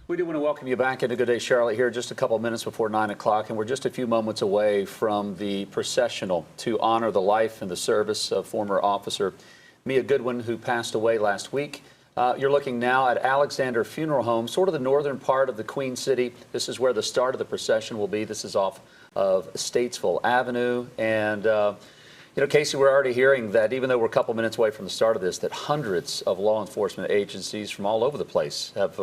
We do want to welcome you back into Good Day Charlotte here just a couple of minutes before 9 o'clock, and we're just a few moments away from the processional to honor the life and the service of former Officer Mia Goodwin, who passed away last week. You're looking now at Alexander Funeral Home, sort of the northern part of the Queen City. This is where the start of the procession will be. This is off of Statesville Avenue, and you know, Casey, we're already hearing that even though we're a couple minutes away from the start of this, that hundreds of law enforcement agencies from all over the place have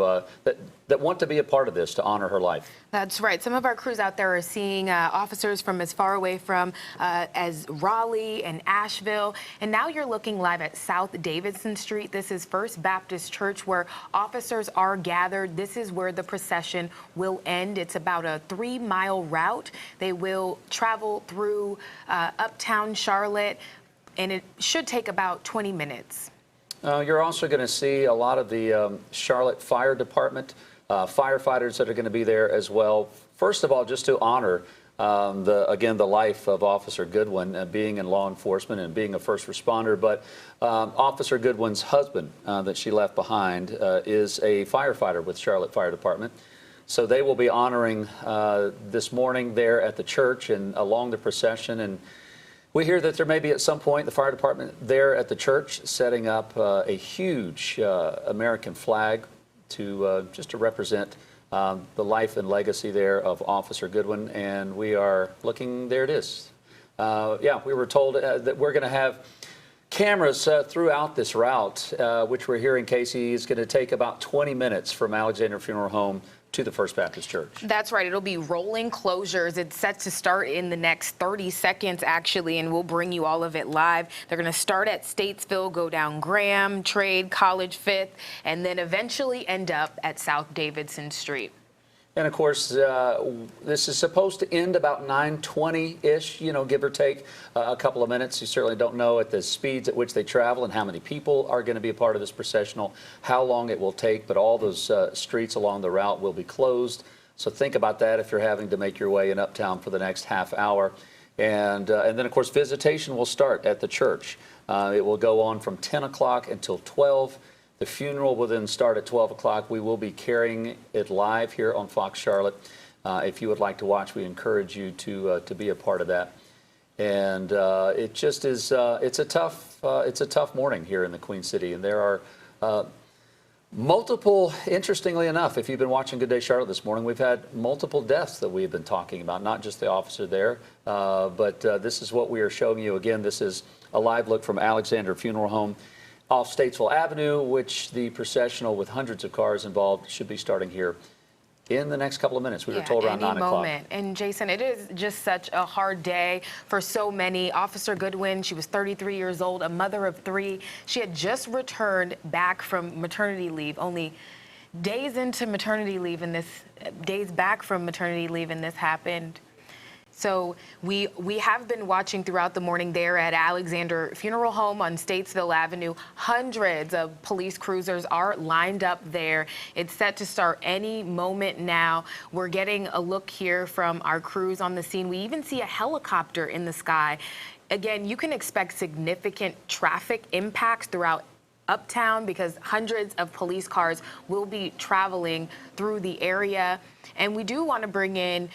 that want to be a part of this to honor her life. That's right. Some of our crews out there are seeing officers from as far away from as Raleigh and Asheville. And now you're looking live at South Davidson Street. This is First Baptist Church where officers are gathered. This is where the procession will end. It's about a 3-mile route. They will travel through Uptown Charlotte, and it should take about 20 minutes. You're also going to see a lot of the Charlotte Fire Department firefighters that are going to be there as well. First of all, just to honor the life of Officer Goodwin, being in law enforcement and being a first responder. But Officer Goodwin's husband that she left behind is a firefighter with Charlotte Fire Department. So they will be honoring this morning there at the church and along the procession. And we hear that there may be at some point the fire department there at the church setting up a huge American flag to just to represent the life and legacy there of Officer Goodwin. And we are looking, there it is. Yeah, we were told that we're going to have cameras throughout this route, which we're hearing, Casey, is going to take about 20 minutes from Alexander Funeral Home to the First Baptist Church. That's right. It'll be rolling closures. It's set to start in the next 30 seconds, actually, and we'll bring you all of it live. They're going to start at Statesville, go down Graham, Trade, College 5th, and then eventually end up at South Davidson Street. And of course, this is supposed to end about 9:20-ish, you know, give or take a couple of minutes. You certainly don't know at the speeds at which they travel and how many people are going to be a part of this processional, how long it will take, but all those streets along the route will be closed. So think about that if you're having to make your way in Uptown for the next half hour. And then, of course, visitation will start at the church. It will go on from 10 o'clock until 12. The funeral will then start at 12 o'clock. We will be carrying it live here on Fox Charlotte. If you would like to watch, we encourage you to be a part of that. And it just is, it's a tough morning here in the Queen City. And there are multiple, interestingly enough, if you've been watching Good Day Charlotte this morning, we've had multiple deaths that we've been talking about, not just the officer there, but this is what we are showing you. Again, this is a live look from Alexander Funeral Home off Statesville Avenue, which the processional with hundreds of cars involved should be starting here in the next couple of minutes. We were told around 9 o'clock. And Jason, it is just such a hard day for so many. Officer Goodwin, she was 33 years old, a mother of 3. She had just returned back from maternity leave, only days into maternity leave, and days back from maternity leave, and this happened. So we have been watching throughout the morning there at Alexander Funeral Home on Statesville Avenue. Hundreds of police cruisers are lined up there. It's set to start any moment now. We're getting a look here from our crews on the scene. We even see a helicopter in the sky. Again, you can expect significant traffic impacts throughout Uptown because hundreds of police cars will be traveling through the area. And we do want to bring in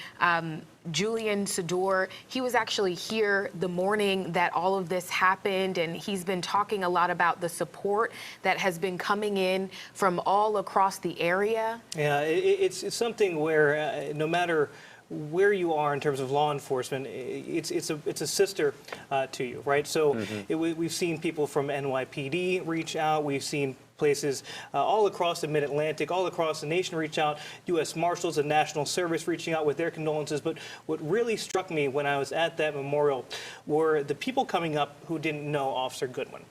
Julian Sador. He was actually here the morning that all of this happened, and he's been talking a lot about the support that has been coming in from all across the area. Yeah, it's something where no matter where you are in terms of law enforcement, it's a sister to you, right? So we've seen people from NYPD reach out. We've seen places all across the Mid-Atlantic, all across the nation reach out. U.S. Marshals and National Service reaching out with their condolences. But what really struck me when I was at that memorial were the people coming up who didn't know Officer Goodwin.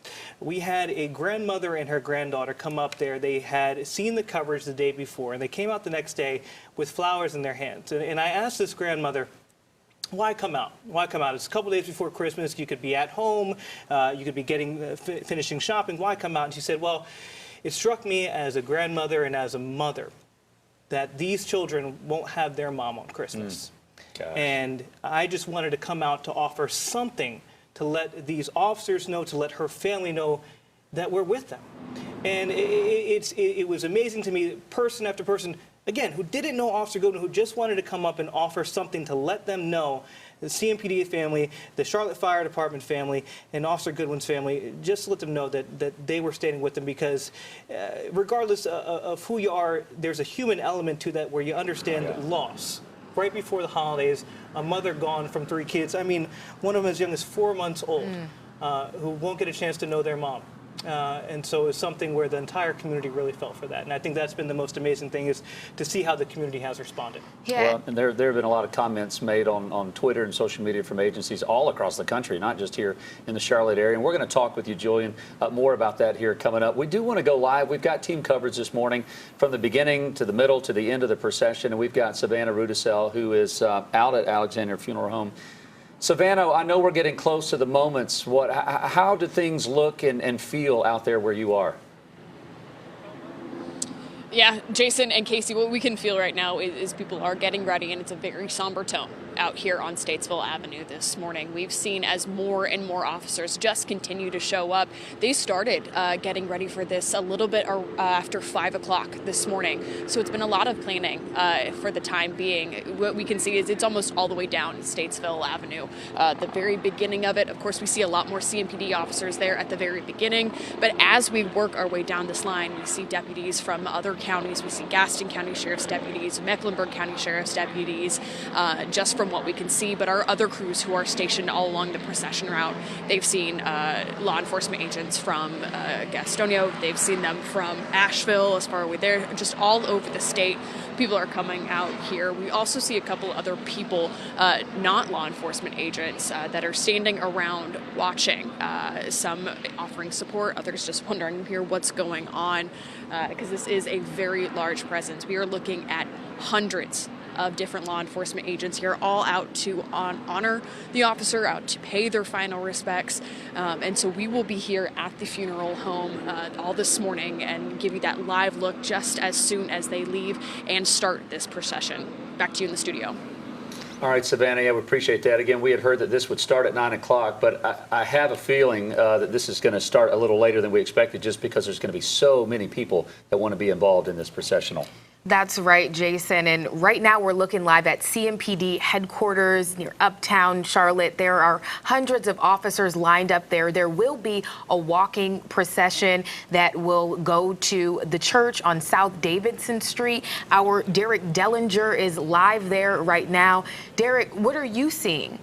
We had a grandmother and her granddaughter come up there. They had seen the coverage the day before, and they came out the next day with flowers in their hands. And I asked this grandmother, why come out? Why come out? It's a couple days before Christmas. You could be at home. You could be finishing shopping. Why come out? And she said, well, it struck me as a grandmother and as a mother that these children won't have their mom on Christmas. And I just wanted to come out to offer something to let these officers know, to let her family know that we're with them. And it was amazing to me, person after person, again, who didn't know Officer Goodwin, who just wanted to come up and offer something to let them know, the CMPD family, the Charlotte Fire Department family, and Officer Goodwin's family, just to let them know that they were standing with them, because regardless of who you are, there's a human element to that where you understand loss. Right before the holidays, a mother gone from 3 kids. I mean, one of them as young as 4 months old, who won't get a chance to know their mom. And so it's something where the entire community really felt for that. And I think that's been the most amazing thing, is to see how the community has responded. Yeah. Well, and there have been a lot of comments made on Twitter and social media from agencies all across the country, not just here in the Charlotte area. And we're going to talk with you, Julian, more about that here coming up. We do want to go live. We've got team coverage this morning from the beginning to the middle to the end of the procession. And we've got Savannah Rudisell, who is out at Alexandria Funeral Home. Savannah, I know we're getting close to the moments. How do things look and feel out there where you are? Yeah, Jason and Casey, what we can feel right now is people are getting ready, and it's a very somber tone out here on Statesville Avenue this morning. We've seen as more and more officers just continue to show up. They started getting ready for this a little bit after 5 o'clock this morning. So it's been a lot of planning for the time being. What we can see is it's almost all the way down Statesville Avenue. The very beginning of it, of course, we see a lot more CMPD officers there at the very beginning. But as we work our way down this line, we see deputies from other counties. We see Gaston County Sheriff's deputies, Mecklenburg County Sheriff's deputies, just from what we can see. But our other crews who are stationed all along the procession route, they've seen law enforcement agents from Gastonia. They've seen them from Asheville, as far away there, just all over the state. People are coming out here. We also see a couple other people, not law enforcement agents, that are standing around watching, some offering support, others just wondering here what's going on, because this is a very large presence. We are looking at hundreds of different law enforcement agents here, all out to honor the officer, out to pay their final respects. And so we will be here at the funeral home all this morning and give you that live look just as soon as they leave and start this procession. Back to you in the studio. All right, Savannah, I would appreciate that. Again, we had heard that this would start at 9 o'clock, but I have a feeling that this is going to start a little later than we expected, just because there's going to be so many people that want to be involved in this processional. That's right, Jason. And right now we're looking live at CMPD headquarters near Uptown, Charlotte. There are hundreds of officers lined up there. There will be a walking procession that will go to the church on South Davidson Street. Our Derek Dellinger is live there right now. Derek, what are you seeing?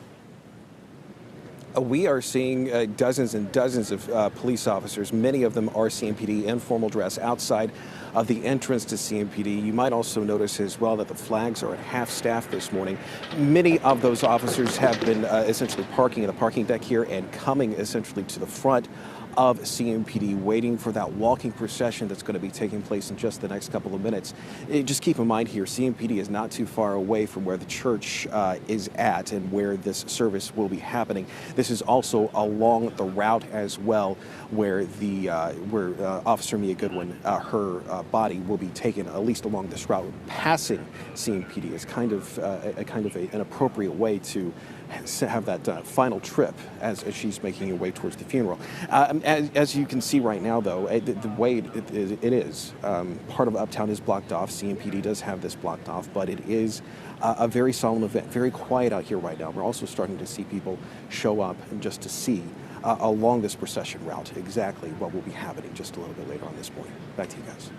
We are seeing dozens and dozens of police officers. Many of them are CMPD in formal dress outside of the entrance to CMPD. You might also notice as well that the flags are at half staff this morning. Many of those officers have been essentially parking in the parking deck here and coming essentially to the front of CMPD, waiting for that walking procession that's going to be taking place in just the next couple of minutes. Just keep in mind here, CMPD is not too far away from where the church is at and where this service will be happening. This is also along the route as well, where Officer Mia Goodwin, her body will be taken, at least along this route. Passing CMPD is kind of an appropriate way to have that final trip as she's making her way towards the funeral. As you can see right now, though, the way it is, part of Uptown is blocked off. CMPD does have this blocked off, but it is a very solemn event, very quiet out here right now. We're also starting to see people show up just to see along this procession route exactly what will be happening just a little bit later on this morning. Back to you guys.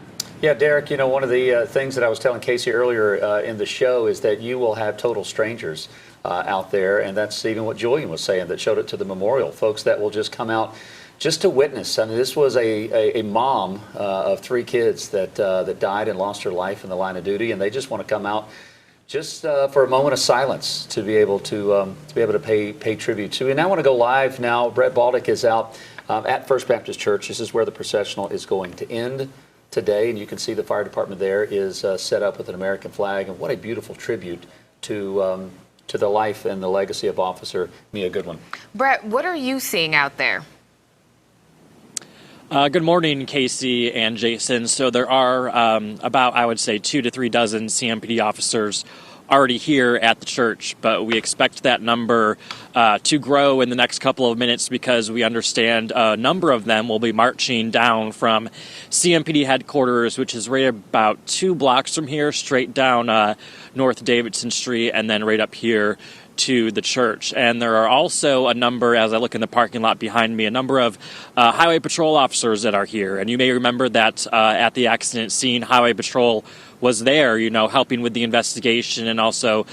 Yeah, Derek, you know, one of the things that I was telling Casey earlier in the show is that you will have total strangers out there, and that's even what Julian was saying that showed it to the memorial. Folks that will just come out just to witness. I mean, this was a mom of 3 kids that died and lost her life in the line of duty, and they just want to come out just for a moment of silence to be able to pay tribute to. And I want to go live now. Brett Baldick is out at First Baptist Church. This is where the processional is going to end today, and you can see the fire department there is set up with an American flag. And what a beautiful tribute to the life and the legacy of Officer Mia Goodwin. Brett, what are you seeing out there? Good morning, Casey and Jason. So there are about, I would say, 2 to 3 dozen CMPD officers already here at the church, but we expect that number to grow in the next couple of minutes because we understand a number of them will be marching down from CMPD headquarters, which is right about 2 blocks from here, straight down North Davidson Street, and then right up here to the church. And there are also a number, as I look in the parking lot behind me, a number of highway patrol officers that are here. And you may remember that at the accident scene, highway patrol was there, helping with the investigation and also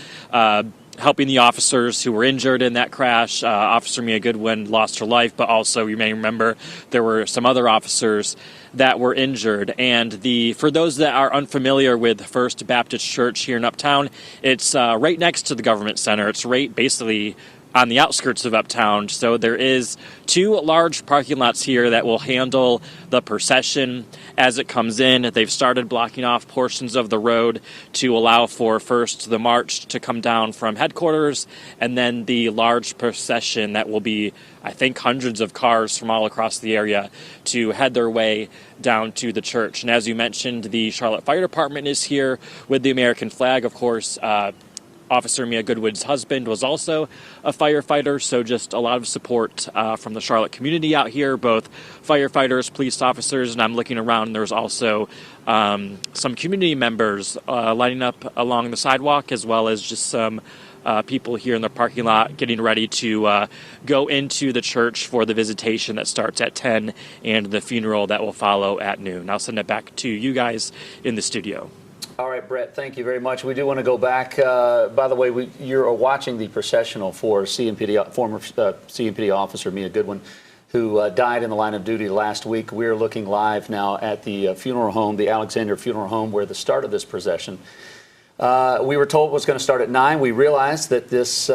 helping the officers who were injured in that crash. Officer Mia Goodwin lost her life, but also you may remember there were some other officers that were injured. And for those that are unfamiliar with First Baptist Church here in Uptown, it's right next to the government center. It's right basically on the outskirts of Uptown. So there is 2 large parking lots here that will handle the procession as it comes in. They've started blocking off portions of the road to allow for first the march to come down from headquarters and then the large procession that will be, I think, hundreds of cars from all across the area to head their way down to the church. And as you mentioned, the Charlotte Fire Department is here with the American flag, of course. Officer Mia Goodwin's husband was also a firefighter, so just a lot of support from the Charlotte community out here, both firefighters, police officers, and I'm looking around, there's also some community members lining up along the sidewalk, as well as just some people here in the parking lot getting ready to go into the church for the visitation that starts at 10 and the funeral that will follow at noon. I'll send it back to you guys in the studio. All right, Brett, thank you very much. We do want to go back. By the way, you're watching the processional for former CMPD Officer Mia Goodwin, who died in the line of duty last week. We're looking live now at the funeral home, the Alexander Funeral Home, where the start of this procession. We were told it was going to start at 9. We realized that this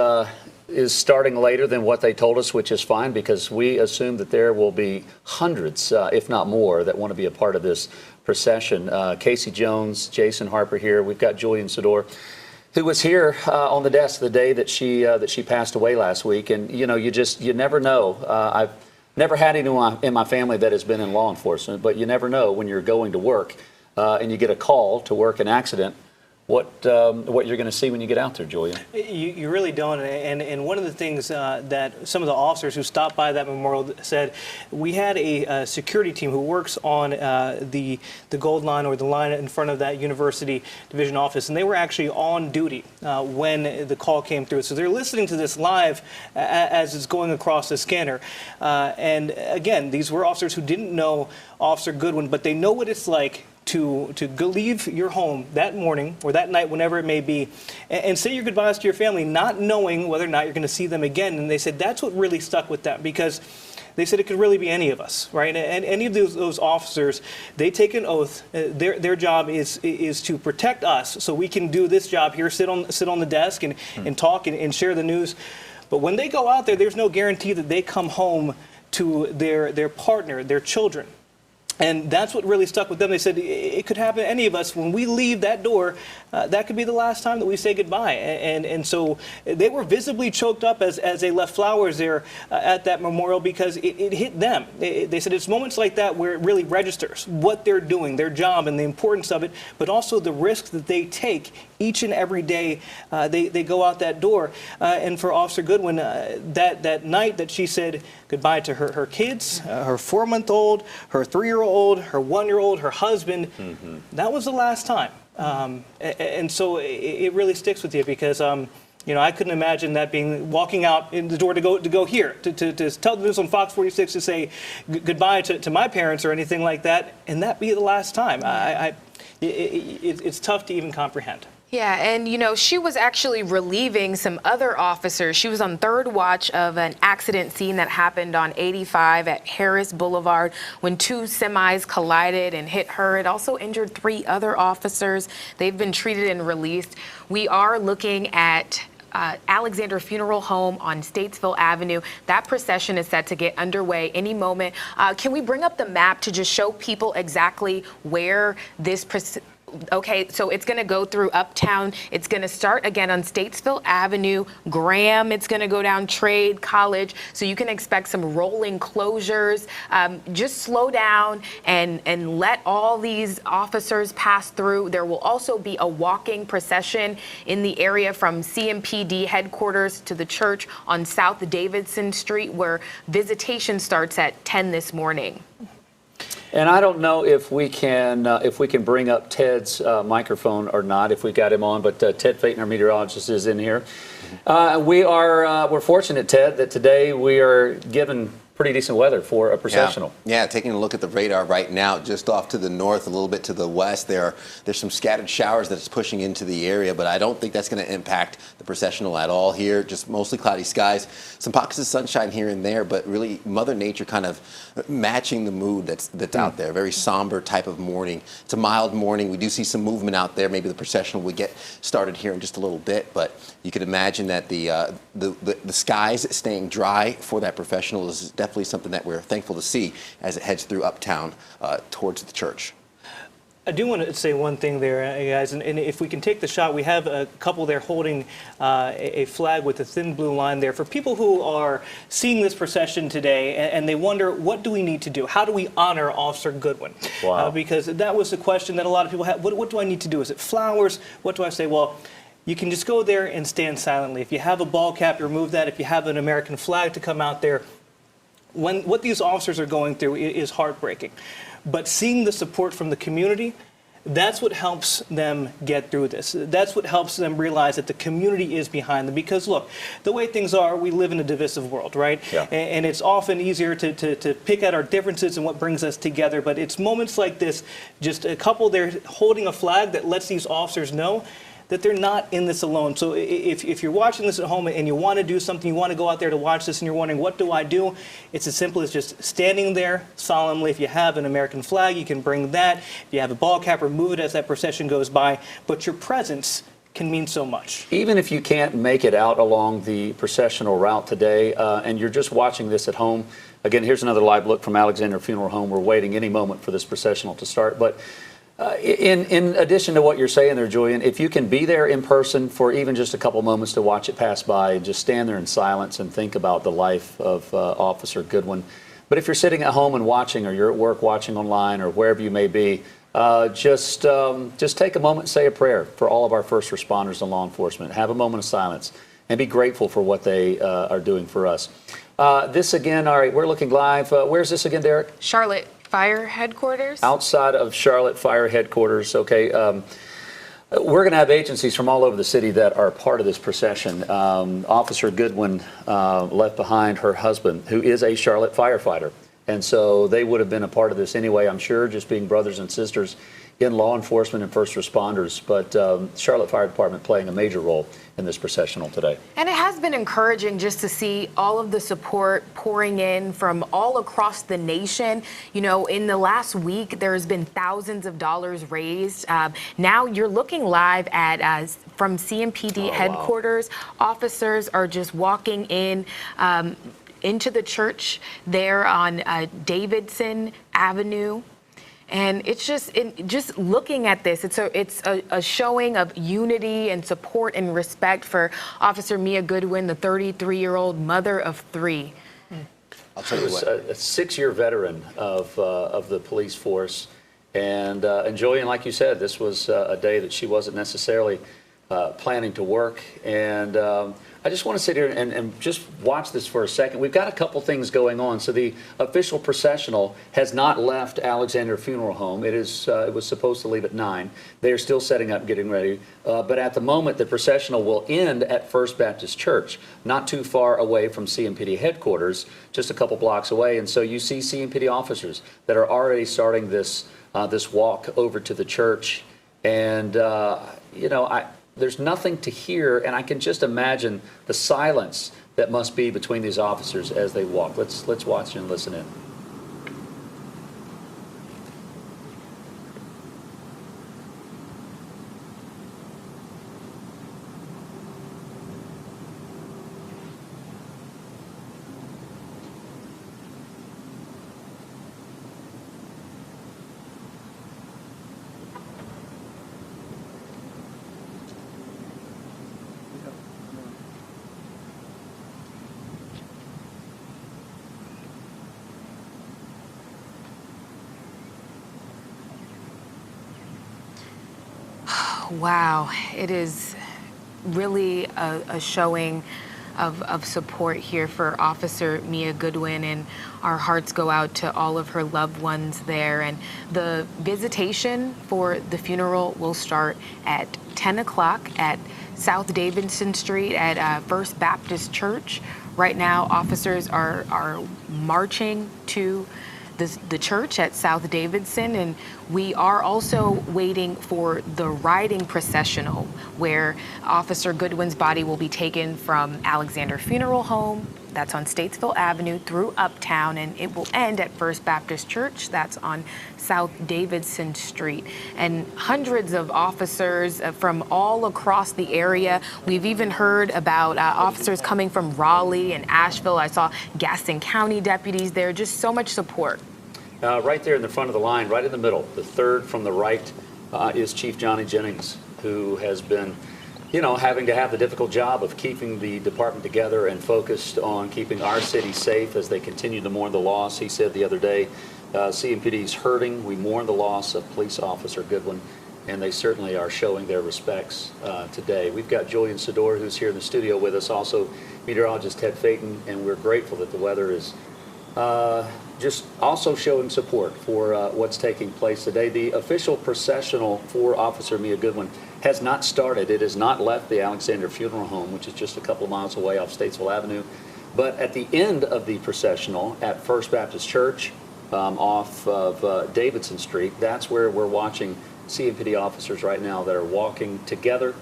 is starting later than what they told us, which is fine because we assume that there will be hundreds, if not more, that want to be a part of this procession. Casey Jones, Jason Harper here. We've got Julian Sador, who was here on the desk the day that she passed away last week. And you never know. I've never had anyone in my family that has been in law enforcement, but you never know when you're going to work and you get a call to work an accident. What you're going to see when you get out there, Julian? You really don't. And one of the things that some of the officers who stopped by that memorial said, we had a security team who works on the gold line or the line in front of that university division office, and they were actually on duty when the call came through. So they're listening to this live as it's going across the scanner. And again, these were officers who didn't know Officer Goodwin, but they know what it's like to go leave your home that morning or that night, whenever it may be, and say your goodbyes to your family, not knowing whether or not you're going to see them again. And they said that's what really stuck with them, because they said it could really be any of us, right? And any of those officers, they take an oath. Their job is to protect us, so we can do this job here, sit on the desk and talk and share the news. But when they go out there, there's no guarantee that they come home to their partner, their children. And that's what really stuck with them. They said it could happen to any of us. When we leave that door, that could be the last time that we say goodbye. And so they were visibly choked up as they left flowers there at that memorial, because it hit them. They said it's moments like that where it really registers what they're doing, their job, and the importance of it, but also the risks that they take each and every day they go out that door. And for Officer Goodwin, that night that she said goodbye to her kids, her 4-month-old, her 3-year-old, her 1-year-old, her husband, that was the last time. And so it really sticks with you, because I couldn't imagine that being walking out in the door to go here to tell the news on Fox 46 to say goodbye to my parents or anything like that, and that be the last time. It's tough to even comprehend. Yeah, and she was actually relieving some other officers. She was on third watch of an accident scene that happened on 85 at Harris Boulevard when 2 semis collided and hit her. It also injured 3 other officers. They've been treated and released. We are looking at Alexander Funeral Home on Statesville Avenue. That procession is set to get underway any moment. Can we bring up the map to just show people exactly where this Okay, so it's going to go through Uptown. It's going to start again on Statesville Avenue, Graham. It's going to go down Trade, College. So you can expect some rolling closures. Just slow down and let all these officers pass through. There will also be a walking procession in the area from CMPD headquarters to the church on South Davidson Street, where visitation starts at 10 this morning. And I don't know if we can bring up Ted's microphone or not, if we got him on, but Ted Phaeton, our meteorologist, is in here. We're fortunate, Ted, that today we are given pretty decent weather for a processional. Yeah, taking a look at the radar right now, just off to the north, a little bit to the west, there's some scattered showers that it's pushing into the area, but I don't think that's going to impact the processional at all here. Just mostly cloudy skies, some pockets of sunshine here and there, but really Mother Nature kind of matching the mood that's out there. Very somber type of morning. It's a mild morning. We do see some movement out there. Maybe the processional will get started here in just a little bit, but you could imagine that the skies staying dry for that processional is definitely something that we're thankful to see as it heads through Uptown towards the church. I do want to say one thing there, guys, and if we can take the shot, we have a couple there holding a flag with a thin blue line there. For people who are seeing this procession today and they wonder, what do we need to do? How do we honor Officer Goodwin? Wow. Because that was the question that a lot of people have. What do I need to do? Is it flowers? What do I say? Well, you can just go there and stand silently. If you have a ball cap, you remove that. If you have an American flag to come out there, what these officers are going through is heartbreaking. But seeing the support from the community, that's what helps them get through this. That's what helps them realize that the community is behind them. Because look, the way things are, we live in a divisive world, right? Yeah. And it's often easier to pick at our differences and what brings us together. But it's moments like this, just a couple there holding a flag that lets these officers know that they're not in this alone. So if you're watching this at home and you want to do something, you want to go out there to watch this and you're wondering, what do I do? It's as simple as just standing there solemnly. If you have an American flag, you can bring that. If you have a ball cap, remove it as that procession goes by. But your presence can mean so much. Even if you can't make it out along the processional route today and you're just watching this at home, again, here's another live look from Alexander Funeral Home. We're waiting any moment for this processional to start. But in addition to what you're saying there, Julian, if you can be there in person for even just a couple moments to watch it pass by and just stand there in silence and think about the life of Officer Goodwin. But if you're sitting at home and watching, or you're at work watching online, or wherever you may be, just take a moment and say a prayer for all of our first responders and law enforcement. Have a moment of silence and be grateful for what they are doing for us. This again, all right, we're looking live. Where's this again, Derek? Charlotte Fire Headquarters. Outside of Charlotte Fire Headquarters. Okay. We're going to have agencies from all over the city that are part of this procession. Officer Goodwin left behind her husband, who is a Charlotte firefighter. And so they would have been a part of this anyway, I'm sure, just being brothers and sisters in law enforcement and first responders. But Charlotte Fire Department playing a major role in this processional today. And it has been encouraging just to see all of the support pouring in from all across the nation. You know, in the last week, there's been thousands of dollars raised. Now you're looking live at from CMPD headquarters. Wow. Officers are just walking in into the church there on Davidson Avenue. And it's just looking at this, it's a showing of unity and support and respect for Officer Mia Goodwin, the 33-year-old mother of three. I'll tell you what. A 6-year veteran of the police force. And Julian, like you said, this was a day that she wasn't necessarily planning to work. And I just want to sit here and just watch this for a second. We've got a couple things going on. So the official processional has not left Alexander Funeral Home. It was supposed to leave at 9. They are still setting up, getting ready. But at the moment, the processional will end at First Baptist Church, not too far away from CMPD headquarters, just a couple blocks away. And so you see CMPD officers that are already starting this walk over to the church. And, you know, there's nothing to hear, and I can just imagine the silence that must be between these officers as they walk. Let's watch and listen in. Wow, it is really a showing of support here for Officer Mia Goodwin, and our hearts go out to all of her loved ones there. And the visitation for the funeral will start at 10 o'clock at South Davidson Street at First Baptist Church. Right now, officers are marching to the church at South Davidson, and we are also waiting for the riding processional, where Officer Goodwin's body will be taken from Alexander Funeral Home, that's on Statesville Avenue, through Uptown, and it will end at First Baptist Church, that's on South Davidson Street. And hundreds of officers from all across the area. We've even heard about officers coming from Raleigh and Asheville. I saw Gaston County deputies there, just so much support. Right there in the front of the line, right in the middle, the third from the right, is Chief Johnny Jennings, who has been, having to have the difficult job of keeping the department together and focused on keeping our city safe as they continue to mourn the loss. He said the other day, CMPD's hurting. We mourn the loss of Police Officer Goodwin, and they certainly are showing their respects today. We've got Julian Sador, who's here in the studio with us, also meteorologist Ted Phaeton, and we're grateful that the weather is just also showing support for what's taking place today. The official processional for Officer Mia Goodwin has not started. It has not left the Alexander Funeral Home, which is just a couple of miles away off Statesville Avenue. But at the end of the processional at First Baptist Church off of Davidson Street, that's where we're watching CMPD officers right now that are walking together.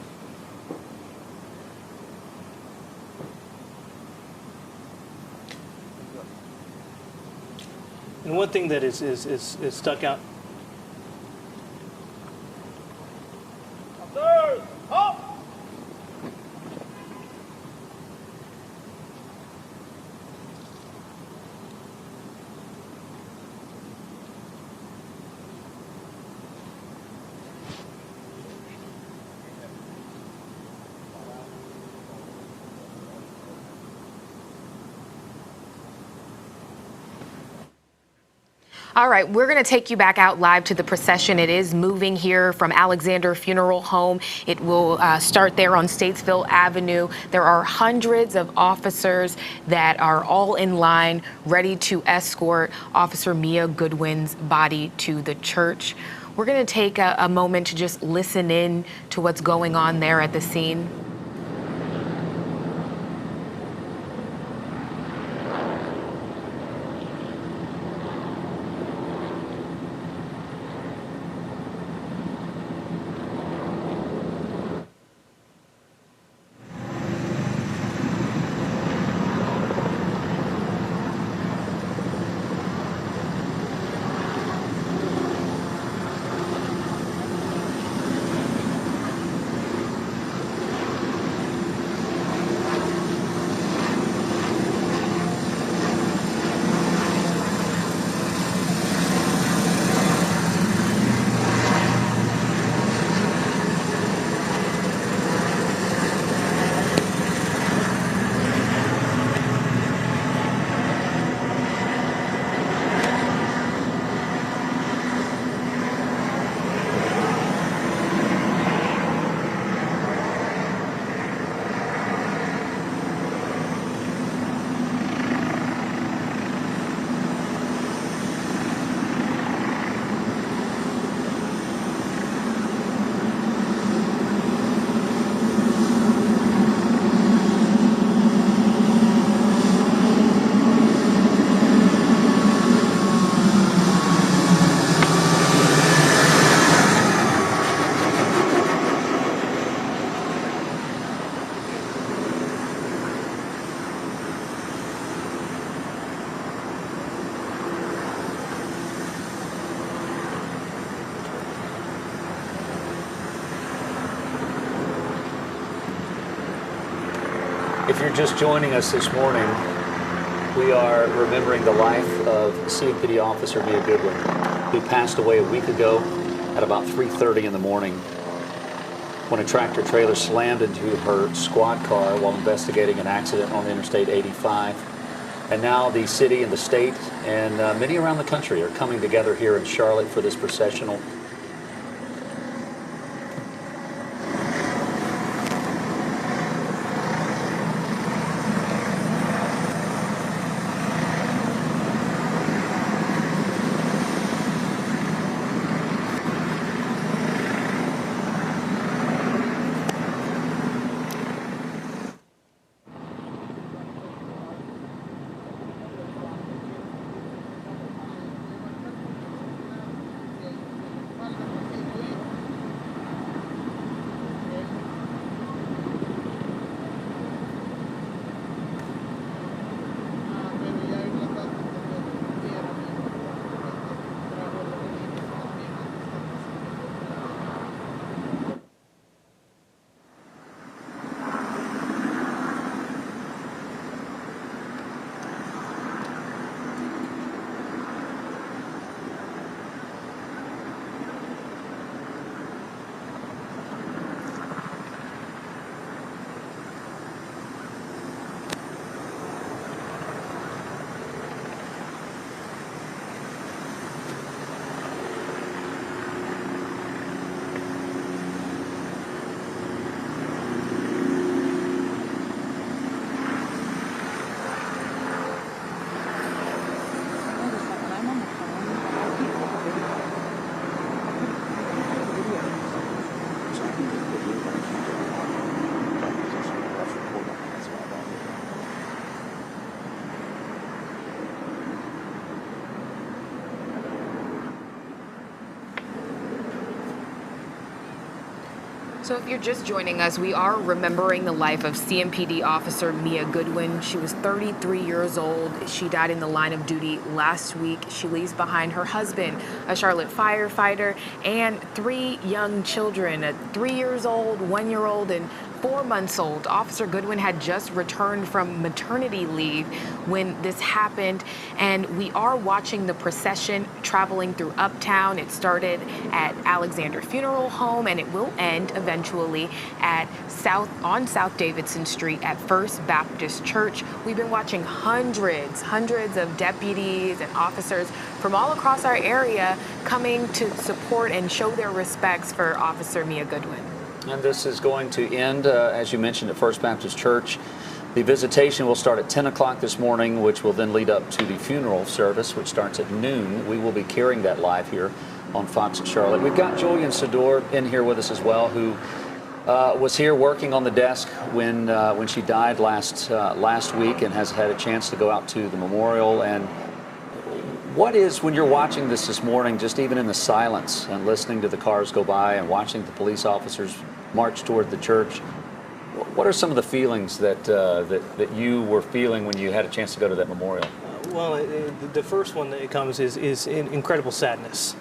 And one thing that is stuck out. All right, we're going to take you back out live to the procession. It is moving here from Alexander Funeral Home. It will start there on Statesville Avenue. There are hundreds of officers that are all in line, ready to escort Officer Mia Goodwin's body to the church. We're going to take a moment to just listen in to what's going on there at the scene. If you're just joining us this morning, we are remembering the life of CMPD Officer Mia Goodwin, who passed away a week ago at about 3:30 in the morning when a tractor trailer slammed into her squad car while investigating an accident on Interstate 85. And now the city and the state and many around the country are coming together here in Charlotte for this processional. So if you're just joining us, we are remembering the life of CMPD Officer Mia Goodwin. She was 33 years old. She died in the line of duty last week. She leaves behind her husband, a Charlotte firefighter, and 3 young children, a 3 years old, 1-year-old, and 4 months old. Officer Goodwin had just returned from maternity leave when this happened, and we are watching the procession traveling through Uptown. It started at Alexander Funeral Home, and it will end eventually at on South Davidson Street at First Baptist Church. We've been watching hundreds of deputies and officers from all across our area coming to support and show their respects for Officer Mia Goodwin. And this is going to end, as you mentioned, at First Baptist Church. The visitation will start at 10 o'clock this morning, which will then lead up to the funeral service, which starts at noon. We will be carrying that live here on Fox at Charlotte. We've got Julian Sador in here with us as well, who was here working on the desk when she died last week, and has had a chance to go out to the memorial. And what is, when you're watching this morning, just even in the silence and listening to the cars go by and watching the police officers march toward the church, what are some of the feelings that you were feeling when you had a chance to go to that memorial? Well, the first one that comes is incredible sadness.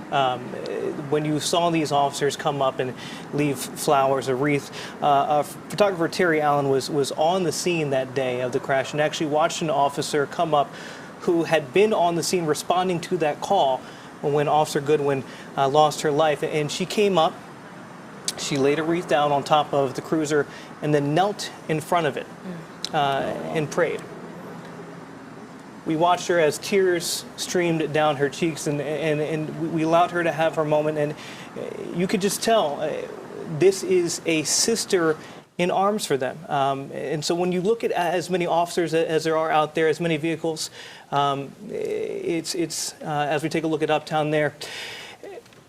When you saw these officers come up and leave flowers, a wreath, photographer Terry Allen was on the scene that day of the crash and actually watched an officer come up who had been on the scene responding to that call when Officer Goodwin lost her life. And she came up, she laid a wreath down on top of the cruiser, and then knelt in front of it and prayed. We watched her as tears streamed down her cheeks, and we allowed her to have her moment. And you could just tell this is a sister in arms for them. And so when you look at as many officers as there are out there, as many vehicles, it's as we take a look at Uptown there,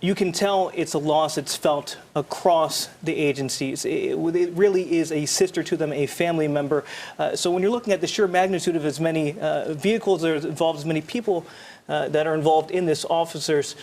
you can tell it's a loss that's felt across the agencies. It really is a sister to them, a family member. So when you're looking at the sheer magnitude of as many vehicles that are involved, as many people that are involved in this, officers,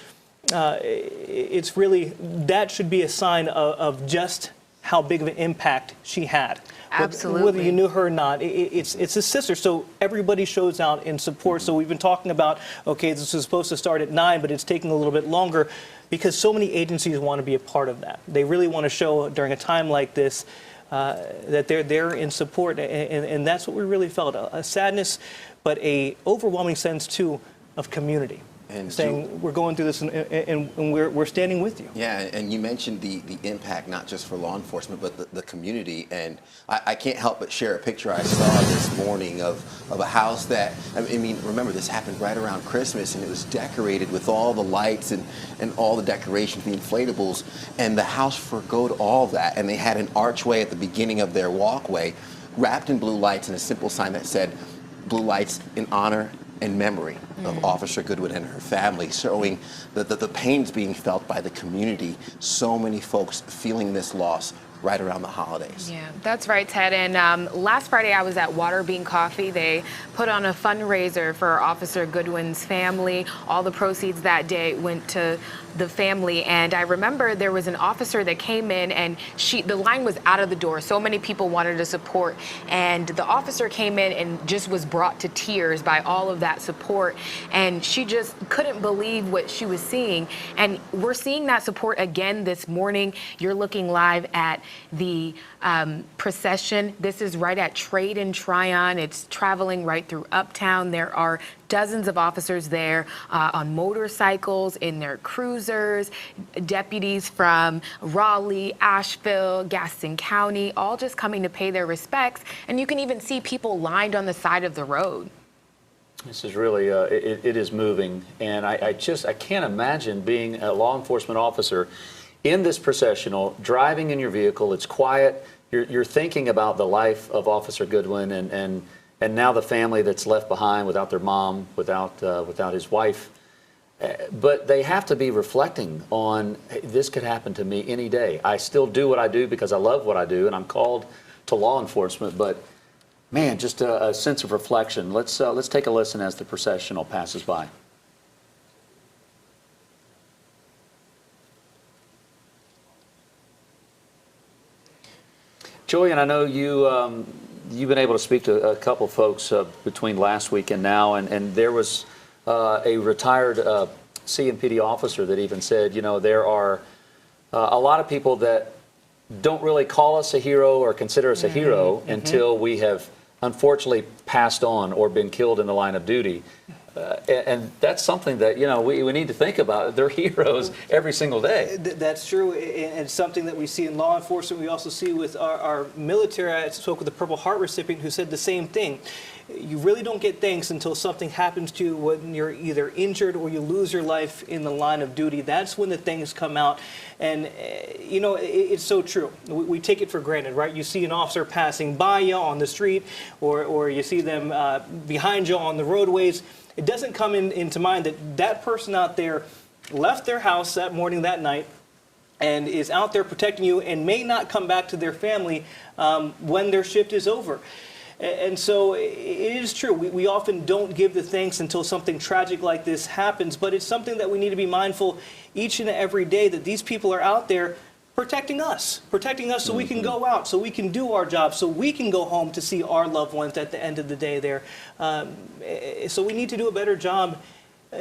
it's really, that should be a sign of just how big of an impact she had. Absolutely. Whether you knew her or not, it's a sister, so everybody shows out in support. So we've been talking about, okay, this was supposed to start at 9, but it's taking a little bit longer because so many agencies want to be a part of that. They really want to show during a time like this that they're there in support, and that's what we really felt, a sadness, but a overwhelming sense, too, of community. And saying we're going through this and we're standing with you. Yeah, and you mentioned the impact not just for law enforcement but the community, and I can't help but share a picture I saw this morning of a house that, I mean, remember this happened right around Christmas, and it was decorated with all the lights and all the decorations, the inflatables, and the house forgoed all that, and they had an archway at the beginning of their walkway wrapped in blue lights and a simple sign that said, "Blue lights in honor and memory of Officer Goodwin and her family," showing that the pains being felt by the community. So many folks feeling this loss right around the holidays. Yeah, that's right, Ted. And last Friday I was at Water Bean Coffee. They put on a fundraiser for Officer Goodwin's family. All the proceeds that day went to the family, and I remember there was an officer that came in, and the line was out of the door. So many people wanted to support, and the officer came in and just was brought to tears by all of that support, and she just couldn't believe what she was seeing. And we're seeing that support again this morning. You're looking live at the procession. This is right at Trade and Tryon. It's traveling right through Uptown. There are dozens of officers there on motorcycles, in their cruisers, deputies from Raleigh, Asheville, Gaston County, all just coming to pay their respects. And you can even see people lined on the side of the road. This is really, it is moving. And I can't imagine being a law enforcement officer in this processional, driving in your vehicle. It's quiet. You're thinking about the life of Officer Goodwin and now the family that's left behind without their mom, without his wife. But they have to be reflecting on, hey, this could happen to me any day. I still do what I do because I love what I do, and I'm called to law enforcement. But man, just a sense of reflection. Let's take a listen as the processional passes by. Julian, I know you've been able to speak to a couple folks between last week and now, and there was a retired CMPD officer that even said, there are a lot of people that don't really call us a hero or consider us a hero until we have unfortunately passed on or been killed in the line of duty. And that's something that, we need to think about. They're heroes every single day. That's true, and it's something that we see in law enforcement. We also see with our military. I spoke with a Purple Heart recipient who said the same thing. You really don't get thanks until something happens to you when you're either injured or you lose your life in the line of duty. That's when the things come out. And, it's so true. We take it for granted, right? You see an officer passing by you on the street, or you see them behind you on the roadways. It doesn't come into mind that that person out there left their house that morning, that night, and is out there protecting you and may not come back to their family when their shift is over. And so it is true. We often don't give the thanks until something tragic like this happens, but it's something that we need to be mindful each and every day that these people are out there protecting us so we can go out, so we can do our job, so we can go home to see our loved ones at the end of the day there. So we need to do a better job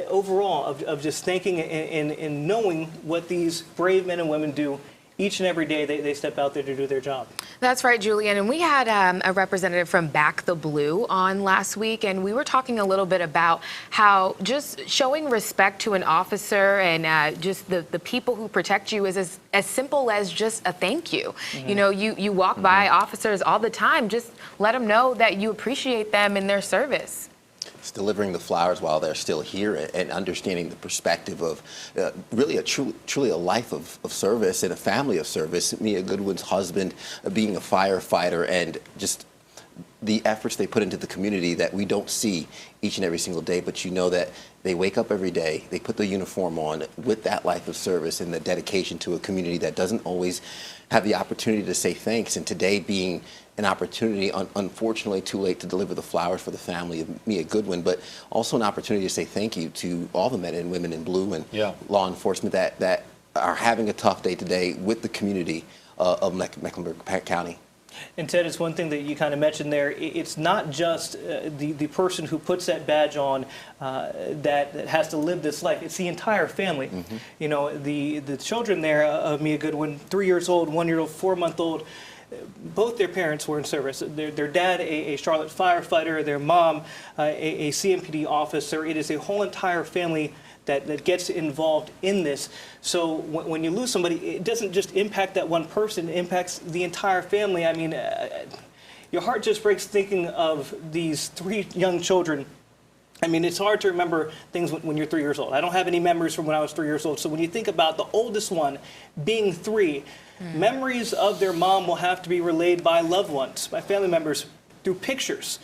overall of just thanking and knowing what these brave men and women do each and every day they step out there to do their job. That's right, Julian. And we had a representative from Back the Blue on last week, and we were talking a little bit about how just showing respect to an officer and just the people who protect you is as simple as just a thank you. You walk by officers all the time. Just let them know that you appreciate them in their service. It's delivering the flowers while they're still here and understanding the perspective of really truly a life of service and a family of service. Mia Goodwin's husband being a firefighter, and just the efforts they put into the community that we don't see each and every single day, but that they wake up every day, they put the uniform on with that life of service and the dedication to a community that doesn't always have the opportunity to say thanks. And today being an opportunity, unfortunately too late to deliver the flowers for the family of Mia Goodwin, but also an opportunity to say thank you to all the men and women in blue and law enforcement that are having a tough day today with the community of Mecklenburg County. And Ted, it's one thing that you kind of mentioned there. It's not just the person who puts that badge on that has to live this life. It's the entire family. The children there of Mia Goodwin, 3 years old, 1 year old, 4-month-old, both their parents were in service. Their dad, a Charlotte firefighter, their mom, a CMPD officer. It is a whole entire family that gets involved in this. So when you lose somebody, it doesn't just impact that one person, it impacts the entire family. I mean, your heart just breaks thinking of these 3 young children. I mean, it's hard to remember things when you're 3 years old. I don't have any memories from when I was 3 years old. So when you think about the oldest one being 3, memories of their mom will have to be relayed by loved ones, by family members, through pictures.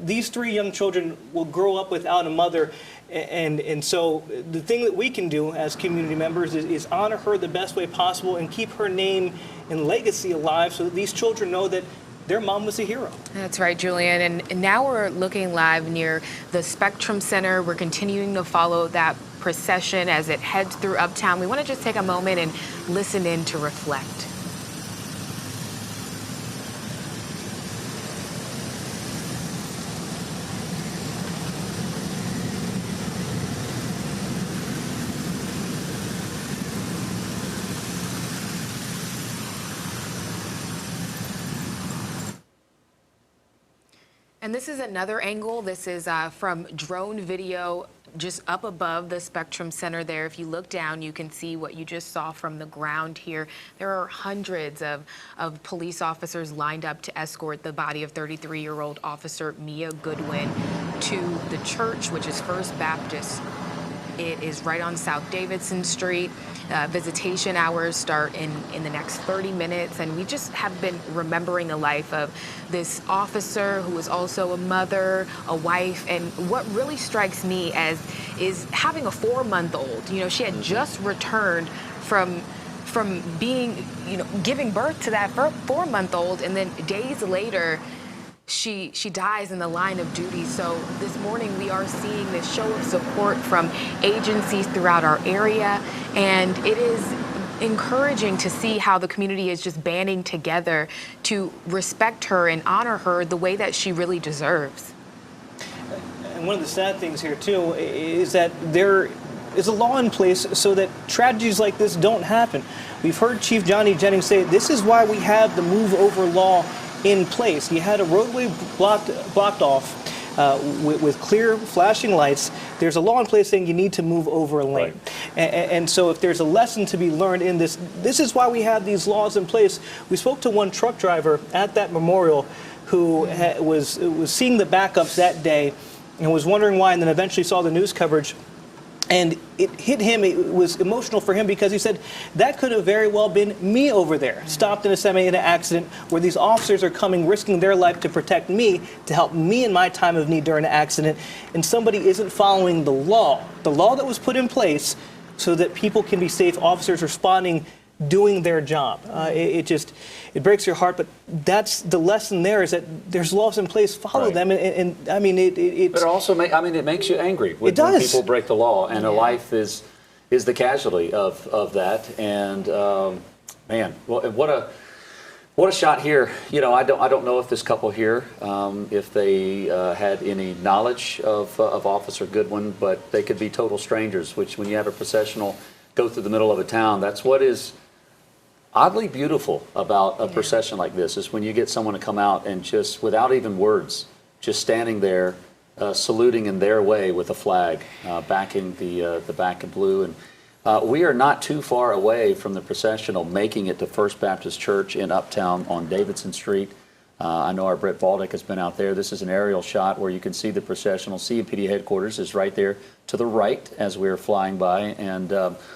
These 3 young children will grow up without a mother, and so the thing that we can do as community members is honor her the best way possible and keep her name and legacy alive so that these children know that their mom was a hero. That's right, Julian. And now we're looking live near the Spectrum Center. We're continuing to follow that procession as it heads through Uptown. We want to just take a moment and listen in to reflect. And this is another angle. This is from drone video just up above the Spectrum Center there. If you look down, you can see what you just saw from the ground here. There are hundreds of police officers lined up to escort the body of 33-year-old Officer Mia Goodwin to the church, which is First Baptist. It is right on South Davidson Street. Visitation hours start in the next 30 minutes, and we just have been remembering the life of this officer who was also a mother, a wife, and what really strikes me is having a 4-month-old. She had just returned from being, giving birth to that 4-month-old, and then days later, she dies in the line of duty. So this morning we are seeing this show of support from agencies throughout our area, and it is encouraging to see how the community is just banding together to respect her and honor her the way that she really deserves. And one of the sad things here, too, is that there is a law in place so that tragedies like this don't happen. We've heard Chief Johnny Jennings say this is why we have the move over law in place. You had a roadway blocked off with clear flashing lights. There's a law in place saying you need to move over a lane. Right. And so if there's a lesson to be learned in this, this is why we have these laws in place. We spoke to one truck driver at that memorial who was seeing the backups that day and was wondering why, and then eventually saw the news coverage. And it hit him, it was emotional for him because he said, that could have very well been me over there, stopped in a semi-auto accident where these officers are coming, risking their life to protect me, to help me in my time of need during an accident, and somebody isn't following the law that was put in place so that people can be safe, officers responding, doing their job. It breaks your heart, but that's the lesson there, is that there's laws in place, follow Right. them, and I mean, it's... But it also, it makes you angry when people break the law, and a life is the casualty of that. And man, well, what a shot here. You know, I don't know if this couple here, if they had any knowledge of Officer Goodwin, but they could be total strangers. Which, when you have a processional go through the middle of a town, that's what is oddly beautiful about a procession like this, is when you get someone to come out and just, without even words, just standing there, saluting in their way with a flag, backing the back in blue. And we are not too far away from the processional making it to First Baptist Church in Uptown on Davidson Street. I know our Brett Baldick has been out there. This is an aerial shot where you can see the processional. CMPD headquarters is right there to the right as we were flying by, and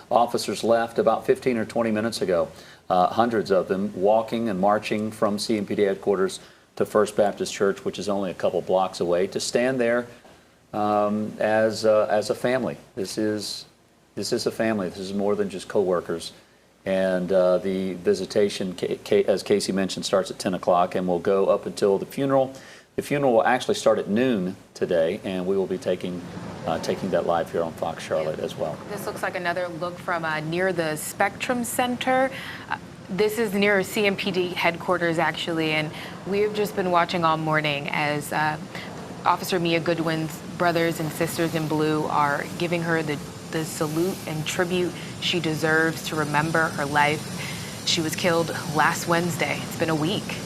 officers left about 15 or 20 minutes ago. Hundreds of them walking and marching from CMPD headquarters to First Baptist Church, which is only a couple blocks away, to stand there as a family. This is a family. This is more than just co-workers. And the visitation, as Casey mentioned, starts at 10 o'clock and will go up until the funeral. The funeral will actually start at noon today, and we will be taking that live here on Fox Charlotte as well. This looks like another look from near the Spectrum Center. This is near CMPD headquarters, actually, and we have just been watching all morning as Officer Mia Goodwin's brothers and sisters in blue are giving her the salute and tribute she deserves to remember her life. She was killed last Wednesday. It's been a week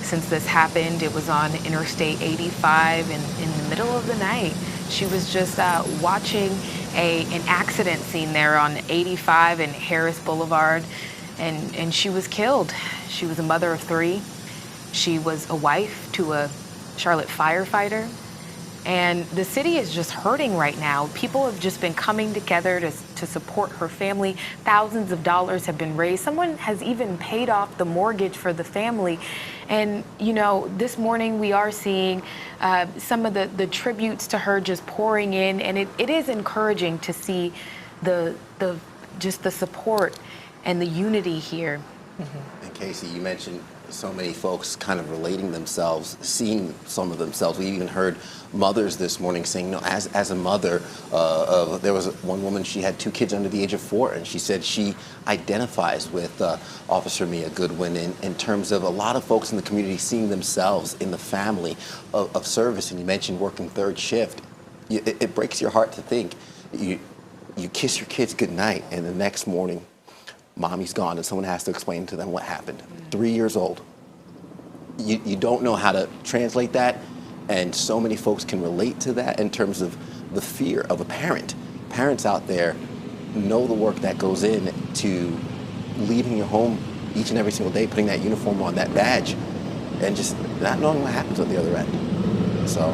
since this happened. It was on Interstate 85 and in the middle of the night. She was just watching an accident scene there on 85 and Harris Boulevard, and she was killed. She was a mother of three. She was a wife to a Charlotte firefighter. And the city is just hurting right now. People have just been coming together to support her family. Thousands of dollars have been raised. Someone has even paid off the mortgage for the family. And, you know, this morning we are seeing some of the tributes to her just pouring in. And it is encouraging to see the support and the unity here. And Casey, you mentioned so many folks kind of relating themselves, seeing some of themselves. We even heard mothers this morning saying, no, as a mother, there was one woman, she had 2 kids under the age of 4, and she said she identifies with Officer Mia Goodwin in terms of a lot of folks in the community seeing themselves in the family of service. And you mentioned working 3rd shift. It breaks your heart to think you kiss your kids goodnight, and the next morning, mommy's gone, and someone has to explain to them what happened. 3 years old. You don't know how to translate that, and so many folks can relate to that in terms of the fear of a parent. Parents out there know the work that goes in to leaving your home each and every single day, putting that uniform on, that badge, and just not knowing what happens on the other end. So